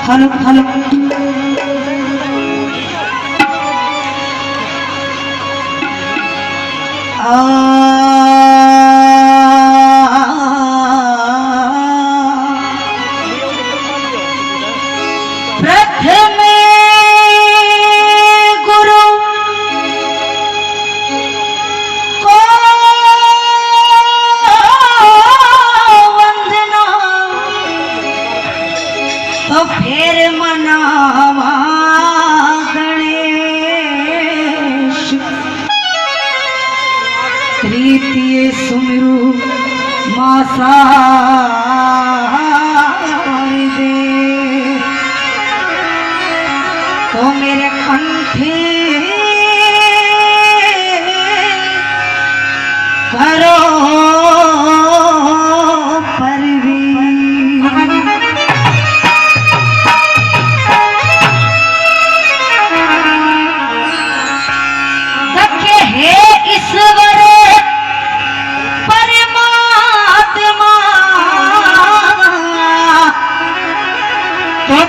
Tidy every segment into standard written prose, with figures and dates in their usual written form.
Hello hello प्रथम गुरु को वंदना तो फिर मनावा गणेश तृतीय सुमिरु मासा दे तो मेरे कंठे करो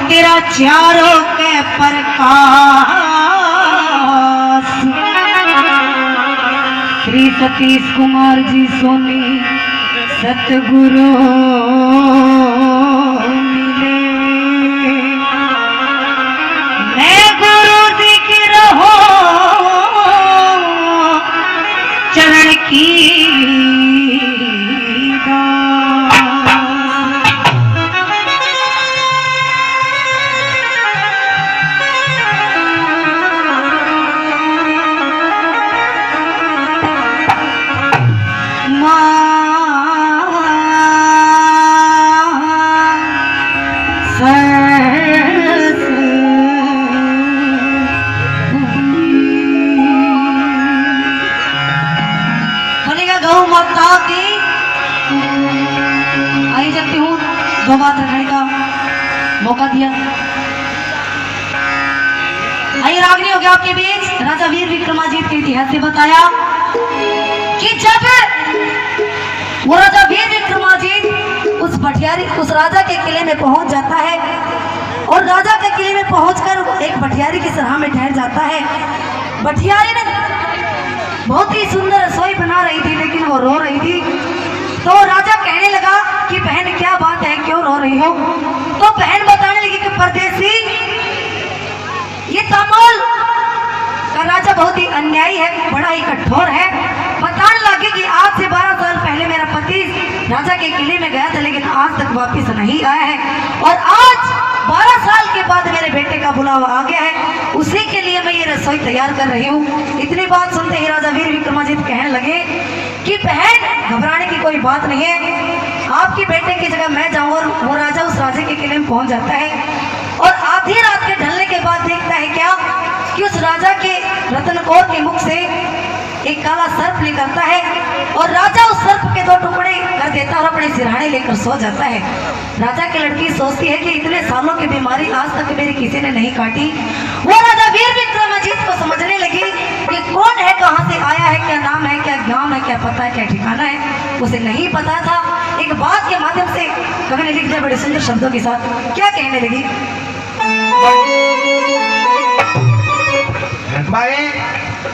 तेरा चारों के प्रकाश श्री सतीश कुमार जी सोनी सतगुरु मिले मैं गुरु दिख रहो चरण की आई जाती हूँ दो बात रखने का मौका दिया। आइए रागनी हो गया आपके बीच राजा वीर विक्रमाजीत के इतिहास से बताया कि जब वो राजा वीर विक्रमाजीत उस भटियारी उस राजा के किले में पहुंच जाता है और राजा के किले में पहुंचकर एक भटियारी की सराह में ठहर जाता है। भटियारी ने बहुत ही सुंदर रसोई बना रही थी लेकिन वो रो रही थी। तो राजा कहने लगा कि बहन क्या बात है, क्यों रो रही हो? तो बहन बताने लगी कि परदेसी ये तमोल का राजा बहुत ही अन्यायी है, बड़ा ही कठोर है। बताने लगे कि आज से 12 साल पहले मेरा पति राजा के किले में गया था लेकिन आज तक वापिस नहीं आया है और आज 12 साल के बाद मेरे बेटे का बुलावा आ गया है, उसी के लिए मैं ये रसोई तैयार कर रही हूँ। इतनी बात सुनते ही राजा वीर विक्रमाजीत कहने लगे कि बहन घबराने की कोई बात नहीं है, आपके बेटे की जगह मैं जाऊँ। और वो राजा उस राजे के किले में पहुंच जाता है और आधी रात के ढलने के बाद देखता है क्या कि उस राजा के रत्नकौर के मुख से एक काला सर्प निकलता है और राजा उस सर्प के 2 टुकड़े कर देता है और अपने सिरहाने लेकर सो जाता है। राजा की लड़की सोचती है कि इतने सालों की बीमारी आज तक मेरी किसी ने नहीं काटी। वो राजा वीर विक्रमाजीत को समझने लगी कि कौन है, कहाँ से आया है, क्या नाम है, क्या गांव है, क्या पता है, क्या ठिकाना है, उसे नहीं पता था। एक बात के माध्यम से कवि ने लिख दिया बड़े सुंदर शब्दों के साथ। क्या कहने लगी? भाई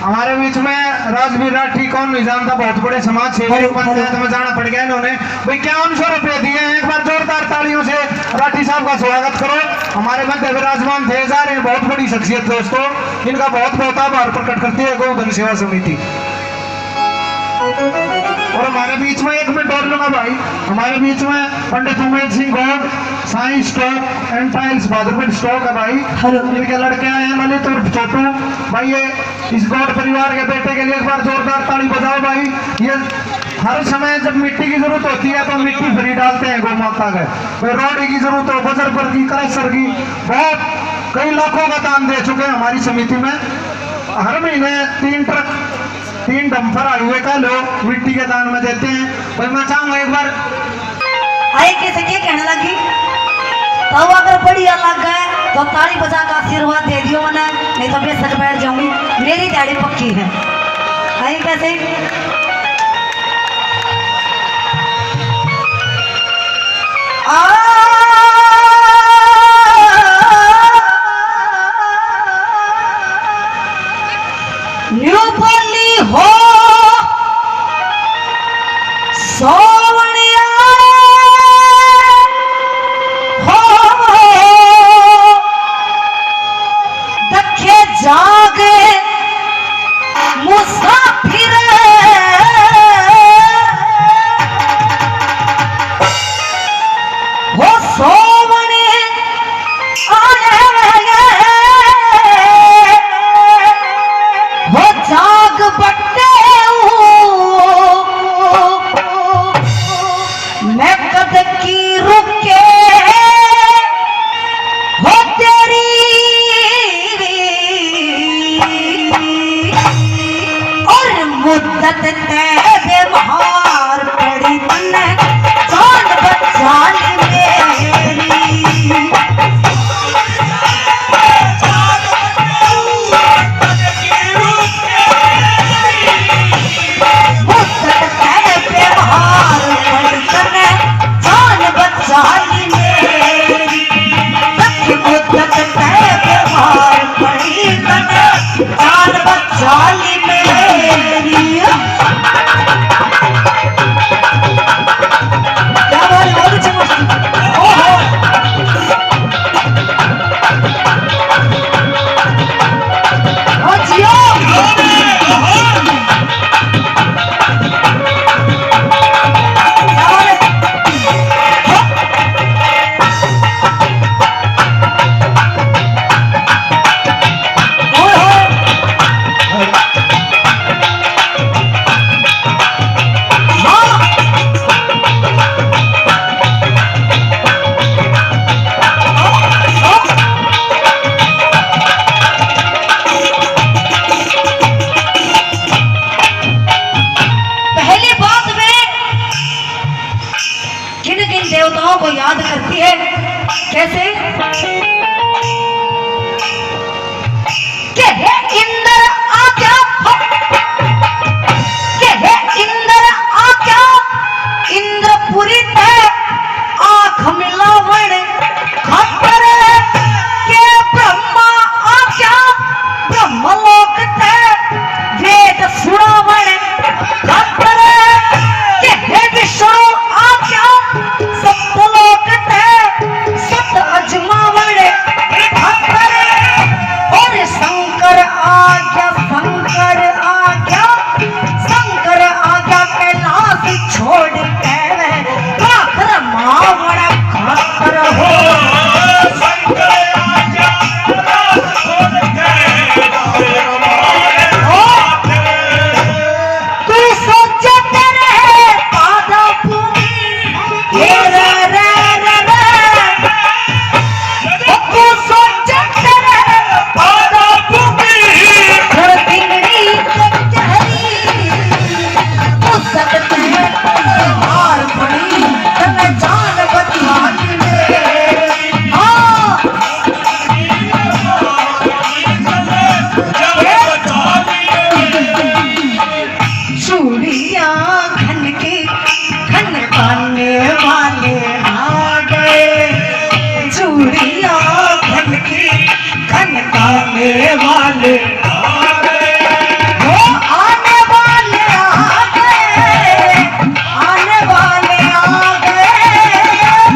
हमारे बीच में राजवीर राठी कौन नहीं जानता, बहुत बड़े समाज सेवी पंचायत में जाना पड़ गया इन्होंने। भाई 51 रुपये दिए हैं, एक बार जोरदार तालियों से राठी साहब का स्वागत करो। हमारे मध्य विराजमान थे जा रहे हैं, बहुत बड़ी शख्सियत दोस्तों, इनका बहुत बहुत आभार प्रकट करती है गोधन सेवा समिति। और हमारे बीच में एक मिनट और लूंगा भाई, हमारे बीच में Pandit Umesh Singh Gaur Sai stock and tiles Bahadurpur stock है भाई। इनके लड़के आए हैं ललित और छोटू भाई। ये इस गौड़ परिवार के बेटे के लिए एक बार जोरदार ताली बजाओ भाई। ये हर समय जब मिट्टी की जरूरत होती है तो मिट्टी फ्री डालते हैं गौ माता के। कोई रोड की जरूरत हो, बजर पर की, क्रशर की, बहुत कई लाखों का दान दे चुके हैं हमारी समिति में। हर महीने 3 डंपर आए हुए का लोग मिट्टी के दान में देते हैं। भाई मैं चाहूंगा एक बार आए कैसे क्या कहने लगी तो अगर बढ़िया लग गए तो ताली बजा का आशीर्वाद दे दियो मैंने, नहीं तो बेसक बैठ जाऊंगी, मेरी दिहाड़ी पक्की है। आए कैसे आ जागे मुसाफिर हो सोवने आए हो जाग बट्टे मैं कद की रुके हो तेरी और मुद्दत तेरे महार पड़ी तन्ने जान बचानी मेरी मुद्दत तेरे महार पड़ी तन्ने जान बचानी मेरी मुद्दत तेरे महार पड़ी तन्ने जान बचानी मेरी क्या बोल बोल चमक ओहो ओ जियो क्या बोले ओहो पहली बात में किन किन देवताओं को याद करती है कैसे के हे इंद्र आज्ञा के हे इंद्र आज्ञा इंद्रपुरी ते आंख मिलावण खातर के ब्रह्मा आज्ञा ब्रह्मलोक ते वेद सुनावण खातर के हे विष्णु आज्ञा सप्तलोक ते सत अजमावण खातर और शंकर आज्ञा कैलाश छोड़ के खातर मावण खातर हो तू सोचे तेरे पादा पूरी ये रे रे रे रे तू सोचे तेरे पादा पूरी घर बिगड़ी कचहरी तू सकते मार पड़ी तने जान बचानी मेरी हाँ चूड़ियां खन के खन पाने वाले आ गए चूड़ियां खन के खन पाने वाले वो आने वाले आ गए आने वाले आ गए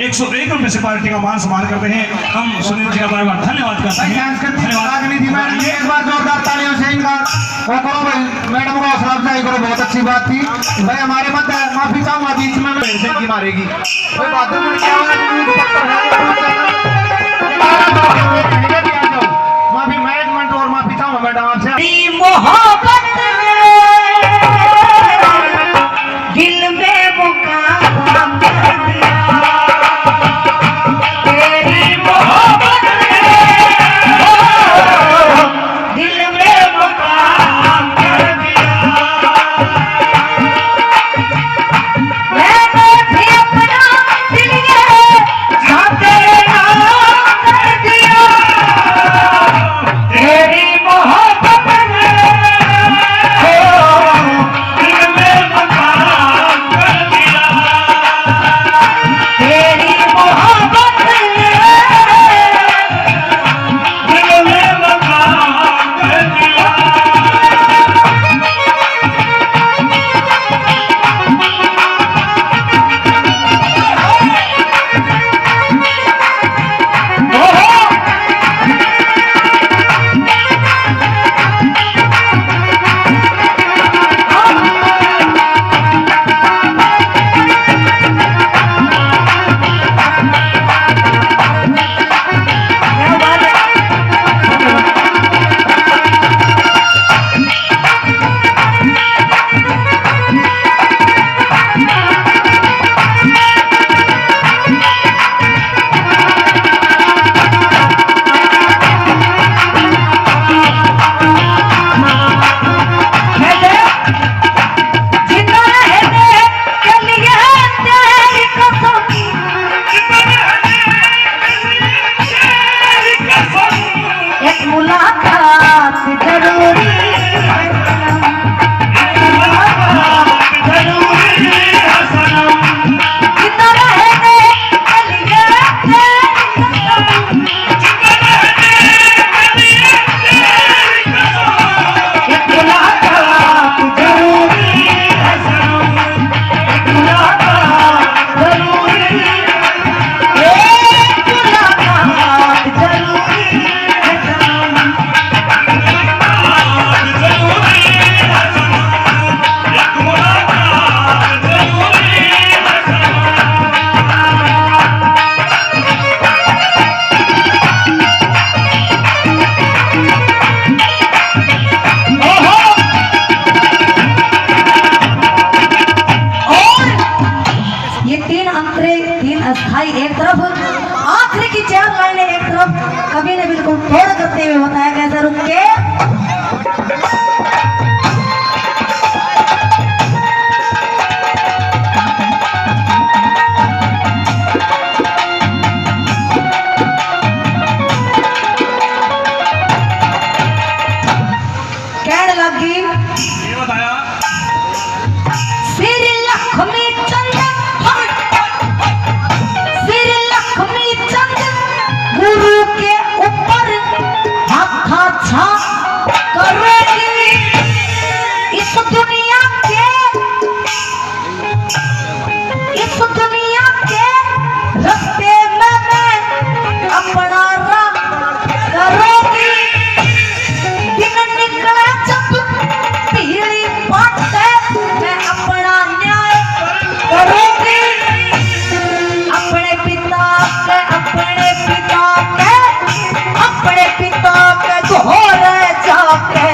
101 रुपए से पार्टी का मान सम्मान करते हैं। हम सुनील जी का बार बार धन्यवाद करते हैं। एक बार जोरदार तालियों से इनका वो करो भाई, मैडम को हौसला अफजाई करो, बहुत अच्छी बात थी भाई। हमारे मत माफी चाहूंगा बीच में मेडिसिन की मारेगी कोई बात माफी, मैं 1 मिनट और माफी चाहूंगा मैडम आपसे। मोहब्बत दिल में मुकाम कर दिया, तेरी मोहब्बत दिल में मुकाम कर दिया। मैंने भी अपना दिल ये तेरे नाम कर दिया, तेरी मोहब्बत कहने लगी ये बताया श्री लक्ष्मी चंद श्री लक्ष्मी चंद गुरु के ऊपर हाथ छा करोगी इस दुनिया के रास्ते में मैं अपना राह करोगी दिन निकले जब पीली बाटे मैं अपना न्याय करूंगी अपने पिता के घोर जाके